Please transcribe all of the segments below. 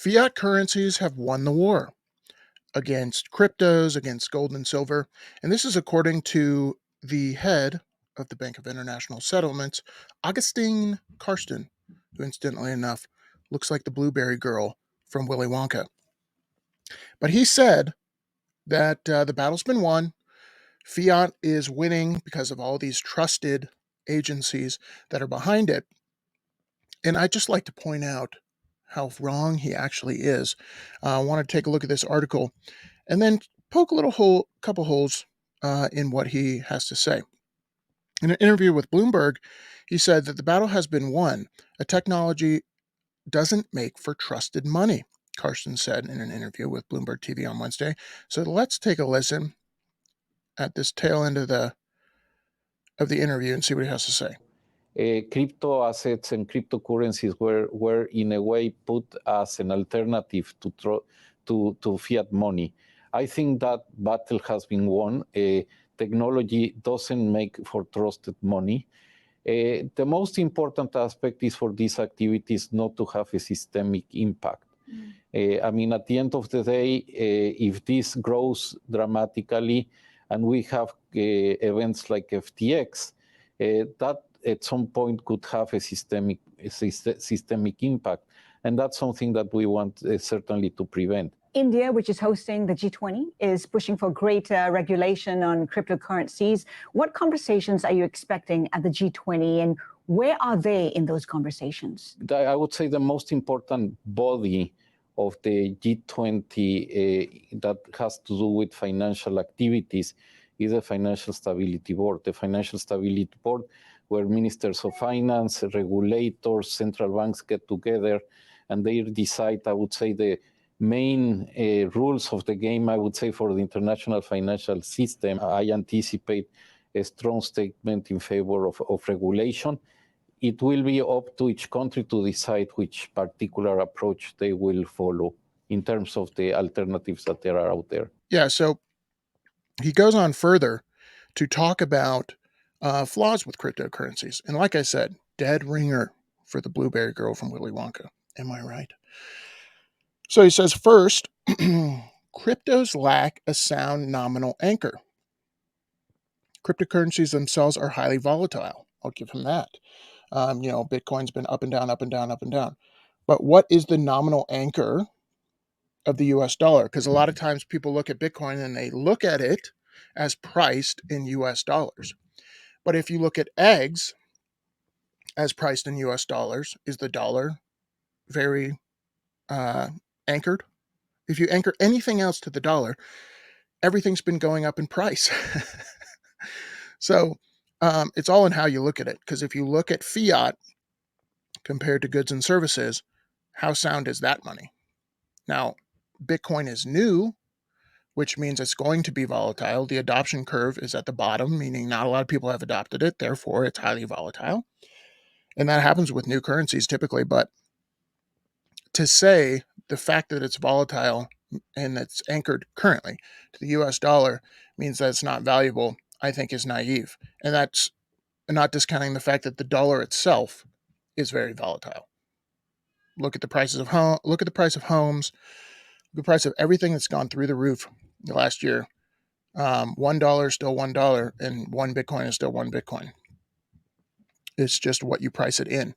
Fiat currencies have won the war against cryptos, against gold and silver. And this is according to the head of the Bank of International Settlements, Augustine Karsten, who incidentally enough looks like the blueberry girl from Willy Wonka. But he said that the battle's been won. Fiat is winning because of all these trusted agencies that are behind it. And I just like to point out how wrong he actually is. I want to take a look at this article and then poke a couple holes in what he has to say. In an interview with Bloomberg, he said that the battle has been won. A technology doesn't make for trusted money, Carson said in an interview with Bloomberg TV on Wednesday. So let's take a listen at this tail end of the interview and see what he has to say. Crypto assets and cryptocurrencies were in a way put as an alternative to fiat money. I think that battle has been won. Technology doesn't make for trusted money. The most important aspect is for these activities not to have a systemic impact. I mean, at the end of the day, if this grows dramatically and we have events like FTX, that at some point could have a systemic impact. And that's something that we want certainly to prevent. India, which is hosting the G20, is pushing for greater regulation on cryptocurrencies. What conversations are you expecting at the G20, and where are they in those conversations? I would say the most important body of the G20 that has to do with financial activities is the Financial Stability Board. The Financial Stability Board, where ministers of finance, regulators, central banks get together, and they decide, I would say, the main rules of the game, I would say, for the international financial system. I anticipate a strong statement in favor of regulation. It will be up to each country to decide which particular approach they will follow in terms of the alternatives that there are out there. Yeah, so he goes on further to talk about flaws with cryptocurrencies. And like I said, dead ringer for the blueberry girl from Willy Wonka. Am I right? So he says, first, cryptos lack a sound nominal anchor. Cryptocurrencies themselves are highly volatile. I'll give him that. Bitcoin's been up and down, up and down, up and down. But what is the nominal anchor of the US dollar? Because a lot of times people look at Bitcoin and they look at it as priced in US dollars. But if you look at eggs as priced in US dollars, is the dollar very anchored? If you anchor anything else to the dollar, everything's been going up in price. So it's all in how you look at it. Because if you look at fiat compared to goods and services, how sound is that money? Now, Bitcoin is new, which means it's going to be volatile. The adoption curve is at the bottom, meaning not a lot of people have adopted it. Therefore, it's highly volatile. And that happens with new currencies typically. But to say the fact that it's volatile and it's anchored currently to the US dollar means that it's not valuable, I think is naive. And that's not discounting the fact that the dollar itself is very volatile. Look at the prices of look at the price of homes, the price of everything that's gone through the roof the last year. $1 is still $1, and one Bitcoin is still one Bitcoin. It's just what you price it in.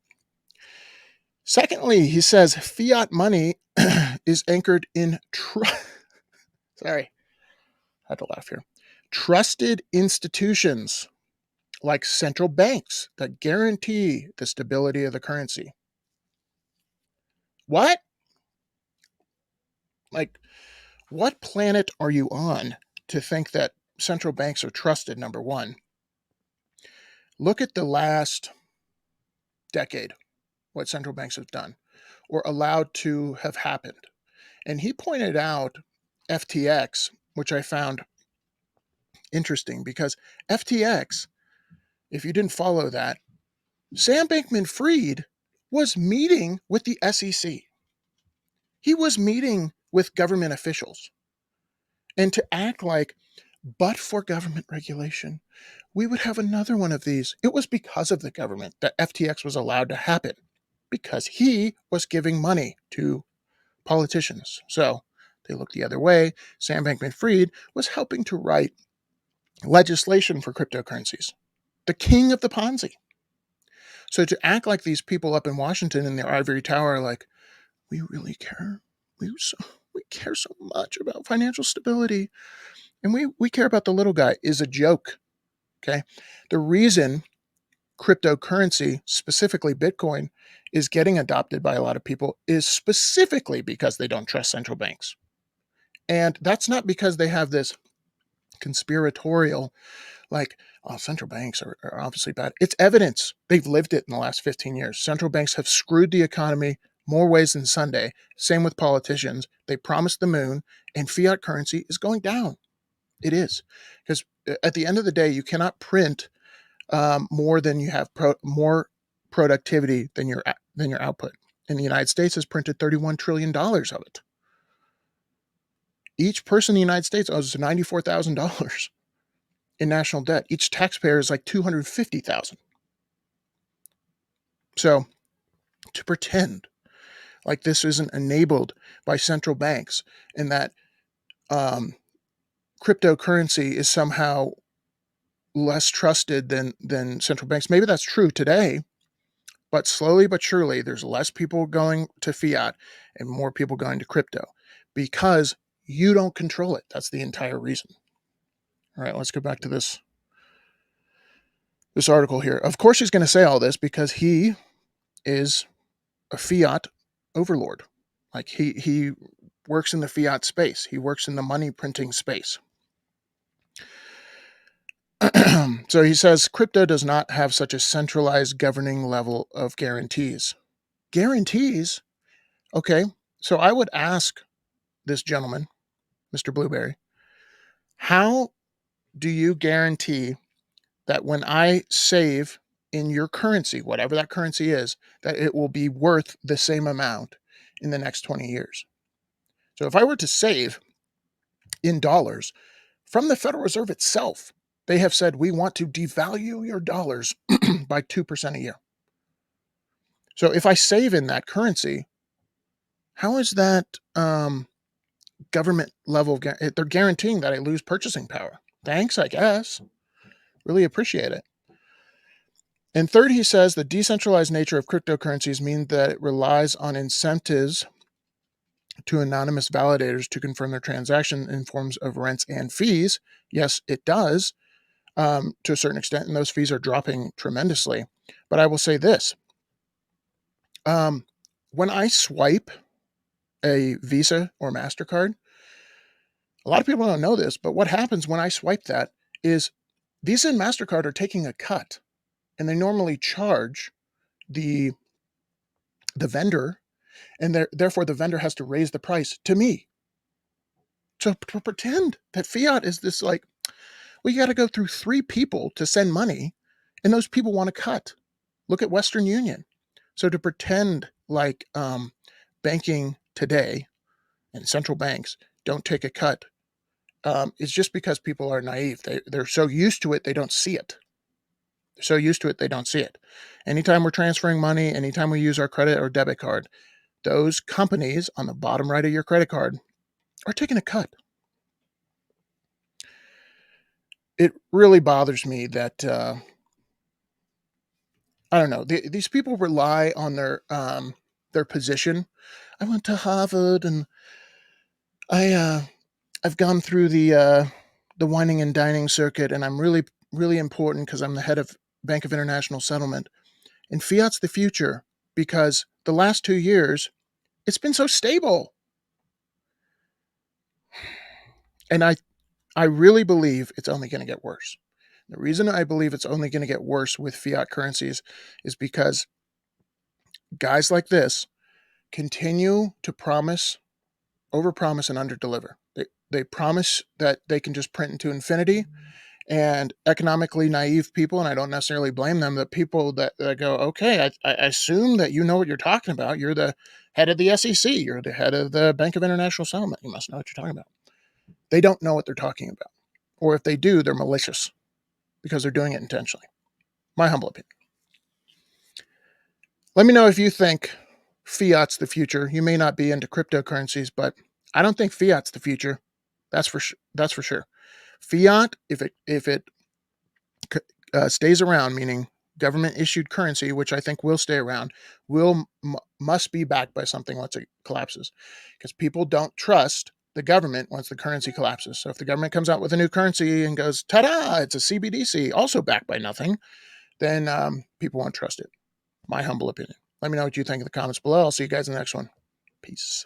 Secondly, he says fiat money is anchored in sorry, I had to laugh here. Trusted institutions like central banks that guarantee the stability of the currency. What? Like, what planet are you on to think that central banks are trusted, number one? Look at the last decade, what central banks have done or allowed to have happened. And he pointed out FTX, which I found interesting because FTX, if you didn't follow that, Sam Bankman-Fried was meeting with the SEC. He was meeting with government officials. And to act like, but for government regulation, we would have another one of these. It was because of the government that FTX was allowed to happen, because he was giving money to politicians. So they looked the other way. Sam Bankman-Fried was helping to write legislation for cryptocurrencies, the king of the Ponzi. So to act like these people up in Washington in their ivory tower, like, we really care. We care so much about financial stability, and we care about the little guy, is a joke. Okay. The reason cryptocurrency, specifically Bitcoin, is getting adopted by a lot of people is specifically because they don't trust central banks. And that's not because they have this conspiratorial, like, oh, central banks are obviously bad. It's evidence. They've lived it in the last 15 years. Central banks have screwed the economy more ways than Sunday. Same with politicians. They promised the moon, and fiat currency is going down. It is. Because at the end of the day, you cannot print more than you have more productivity than your output. And the United States has printed $31 trillion of it. Each person in the United States owes $94,000 in national debt. Each taxpayer is like $250,000. So to pretend like this isn't enabled by central banks and that cryptocurrency is somehow less trusted than central banks, maybe that's true today, but slowly but surely there's less people going to fiat and more people going to crypto because you don't control it. That's the entire reason. All right, let's go back to this article here. Of course he's going to say all this because he is a fiat overlord. Like he works in the fiat space. He works in the money printing space. So he says crypto does not have such a centralized governing level of guarantees. Guarantees? Okay. So I would ask this gentleman, Mr. Blueberry, how do you guarantee that when I save in your currency, whatever that currency is, that it will be worth the same amount in the next 20 years? So if I were to save in dollars from the Federal Reserve itself, they have said, we want to devalue your dollars by 2% a year. So if I save in that currency, how is that government level? They're guaranteeing that I lose purchasing power. Thanks, I guess. Really appreciate it. And third, he says the decentralized nature of cryptocurrencies means that it relies on incentives to anonymous validators to confirm their transaction in forms of rents and fees. Yes, it does to a certain extent, and those fees are dropping tremendously. But I will say this. When I swipe a Visa or MasterCard, a lot of people don't know this, but what happens when I swipe that is Visa and MasterCard are taking a cut, and they normally charge the vendor, and therefore the vendor has to raise the price to me. So to pretend that fiat is this, like, well, you got to go through 3 people to send money, and those people want to cut. Look at Western Union. So to pretend like banking today and central banks don't take a cut is just because people are naive. They're so used to it, they don't see it. They're so used to it, they don't see it. Anytime we're transferring money, anytime we use our credit or debit card, those companies on the bottom right of your credit card are taking a cut. It really bothers me that I don't know. These people rely on their position. I went to Harvard, and I've gone through the wining and dining circuit, and I'm really really important because I'm the head of Bank of International Settlement. And fiat's the future because the last 2 years it's been so stable, and I really believe it's only going to get worse. The reason I believe it's only going to get worse with fiat currencies is because guys like this continue to promise, overpromise, and underdeliver. They promise that they can just print into infinity, and economically naive people, and I don't necessarily blame them, the people that go, okay, I assume that you know what you're talking about. You're the head of the SEC. You're the head of the Bank of International Settlement. You must know what you're talking about. They don't know what they're talking about. Or if they do, they're malicious because they're doing it intentionally. My humble opinion. Let me know if you think fiat's the future. You may not be into cryptocurrencies, but I don't think fiat's the future. That's for sure. That's for sure. Fiat, if it stays around, meaning government issued currency, which I think will stay around, must be backed by something once it collapses, because people don't trust the government once the currency collapses. So if the government comes out with a new currency and goes, ta-da, it's a CBDC, also backed by nothing, then people won't trust it. My humble opinion. Let me know what you think in the comments below. I'll see you guys in the next one. Peace.